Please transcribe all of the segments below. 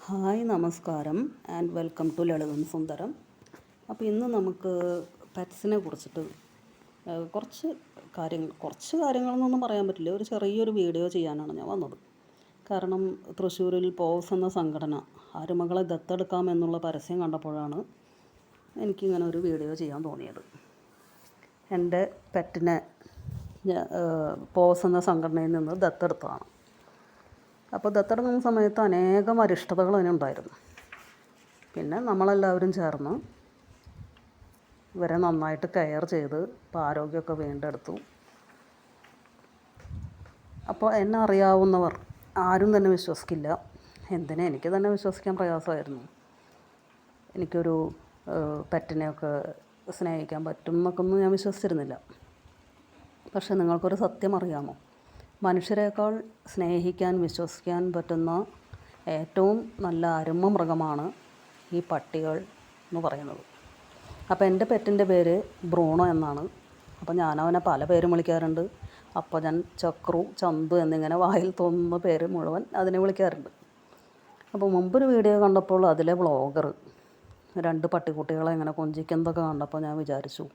Hi നമസ്കാരം and welcome to ലളിതം സുന്ദരം. അപ്പോൾ ഇന്ന് നമുക്ക് പെറ്റ്സിനെ കുറിച്ചിട്ട് കുറച്ച് കാര്യങ്ങളെന്നൊന്നും പറയാൻ പറ്റില്ല, ഒരു ചെറിയൊരു വീഡിയോ ചെയ്യാനാണ് ഞാൻ വന്നത്. കാരണം തൃശ്ശൂരിൽ പോസ് എന്ന സംഘടന അരുമകളെ ദത്തെടുക്കാമെന്നുള്ള പരസ്യം കണ്ടപ്പോഴാണ് എനിക്കിങ്ങനെ ഒരു വീഡിയോ ചെയ്യാൻ തോന്നിയത്. എൻ്റെ പെറ്റിനെ പോസ് എന്ന സംഘടനയിൽ നിന്ന് ദത്തെടുത്തതാണ്. അപ്പോൾ ദത്തെടുക്കുന്ന സമയത്ത് അനേകം അരിഷ്ടതകൾ അതിനുണ്ടായിരുന്നു. പിന്നെ നമ്മളെല്ലാവരും ചേർന്ന് ഇവരെ നന്നായിട്ട് കെയർ ചെയ്ത് ഇപ്പോൾ ആരോഗ്യമൊക്കെ വീണ്ടെടുത്തു. അപ്പോൾ എന്നെ അറിയാവുന്നവർ ആരും തന്നെ വിശ്വസിക്കില്ല, എന്തിനാ എനിക്ക് തന്നെ വിശ്വസിക്കാൻ പ്രയാസമായിരുന്നു. എനിക്കൊരു പെറ്റിനെയൊക്കെ സ്നേഹിക്കാൻ പറ്റും എന്നൊക്കെ ഒന്നും ഞാൻ വിശ്വസിച്ചിരുന്നില്ല. പക്ഷെ നിങ്ങൾക്കൊരു സത്യം അറിയാമോ? മനുഷ്യരെക്കാൾ സ്നേഹിക്കാൻ വിശ്വസിക്കാൻ പറ്റുന്ന ഏറ്റവും നല്ല അരുമ മൃഗമാണ് ഈ പട്ടികൾ എന്ന് പറയുന്നത്. അപ്പോൾ എൻ്റെ പെറ്റിൻ്റെ പേര് ബ്രൂണോ എന്നാണ്. അപ്പോൾ ഞാനവനെ പല പേരും വിളിക്കാറുണ്ട്. അപ്പോൾ ഞാൻ ചക്രു, ചന്തു എന്നിങ്ങനെ വായിൽ തോന്നുന്ന പേര് മുഴുവൻ അതിനെ വിളിക്കാറുണ്ട്. അപ്പോൾ മുമ്പൊരു വീഡിയോ കണ്ടപ്പോൾ അതിലെ വ്ളോഗർ 2 പട്ടിക്കുട്ടികളെ ഇങ്ങനെ കൊഞ്ചിക്കുന്നതൊക്കെ കണ്ടപ്പോൾ ഞാൻ വിചാരിച്ചു,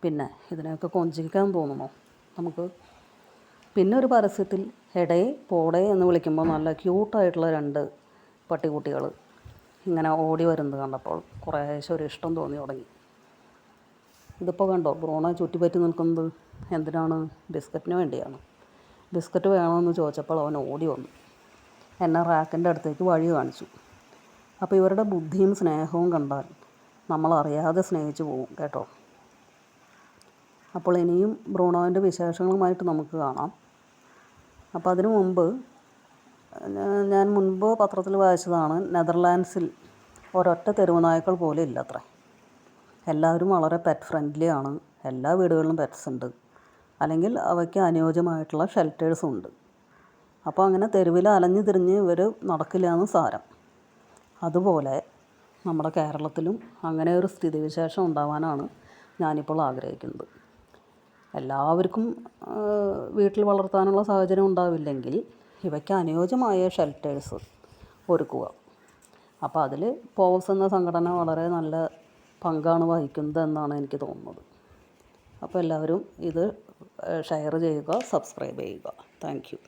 പിന്നെ ഇതിനെയൊക്കെ കൊഞ്ചിക്കാൻ തോന്നുമോ നമുക്ക്? പിന്നെ ഒരു പരസ്യത്തിൽ എടേ പോടേ എന്ന് വിളിക്കുമ്പോൾ നല്ല ക്യൂട്ടായിട്ടുള്ള 2 പട്ടിക്കുട്ടികൾ ഇങ്ങനെ ഓടി വരുന്നത് കണ്ടപ്പോൾ കുറേശ്ശെ ഒരു ഇഷ്ടം തോന്നി തുടങ്ങി. ഇതിപ്പോൾ കണ്ടോ, ബ്രൂണോ ചുറ്റിപ്പറ്റി നിൽക്കുന്നത് എന്തിനാണ്? ബിസ്ക്കറ്റിന് വേണ്ടിയാണ്. ബിസ്ക്കറ്റ് വേണമെന്ന് ചോദിച്ചപ്പോൾ അവൻ ഓടി വന്നു എന്നെ റാക്കിൻ്റെ അടുത്തേക്ക് വഴി കാണിച്ചു. അപ്പോൾ ഇവരുടെ ബുദ്ധിയും സ്നേഹവും കണ്ടാൽ നമ്മളറിയാതെ സ്നേഹിച്ചു പോകും കേട്ടോ. അപ്പോൾ ഇനിയും ബ്രൂണോവിൻ്റെ വിശേഷങ്ങളുമായിട്ട് നമുക്ക് കാണാം. അപ്പോൾ അതിനു മുമ്പ് ഞാൻ മുൻപ് പത്രത്തിൽ വായിച്ചതാണ്, നെതർലാൻഡ്സിൽ ഒരൊറ്റ തെരുവ് നായ്ക്കൾ പോലും ഇല്ലത്രേ. എല്ലാവരും വളരെ പെറ്റ് ഫ്രണ്ട്ലി ആണ്. എല്ലാ വീടുകളിലും പെറ്റ്സ് ഉണ്ട്, അല്ലെങ്കിൽ അവയ്ക്ക് അനുയോജ്യമായിട്ടുള്ള ഷെൽറ്റേഴ്സും ഉണ്ട്. അപ്പോൾ അങ്ങനെ തെരുവിൽ അലഞ്ഞു തിരിഞ്ഞ് ഇവർ നടക്കില്ല എന്ന് സാരം. അതുപോലെ നമ്മുടെ കേരളത്തിലും അങ്ങനെ ഒരു സ്ഥിതിവിശേഷം ഉണ്ടാവാനാണ് ഞാനിപ്പോൾ ആഗ്രഹിക്കുന്നത്. എല്ലാവർക്കും വീട്ടിൽ വളർത്താനുള്ള സാഹചര്യം ഉണ്ടാവില്ലെങ്കിൽ ഇവയ്ക്ക് അനുയോജ്യമായ ഷെൽറ്റേഴ്സ് ഒരുക്കുക. അപ്പോൾ അതിൽ പോസ് എന്ന സംഘടന വളരെ നല്ല പങ്കാണ് വഹിക്കുന്നത് എന്നാണ് എനിക്ക് തോന്നുന്നത്. അപ്പോൾ എല്ലാവരും ഇത് ഷെയർ ചെയ്യുക, സബ്സ്ക്രൈബ് ചെയ്യുക. Thank you.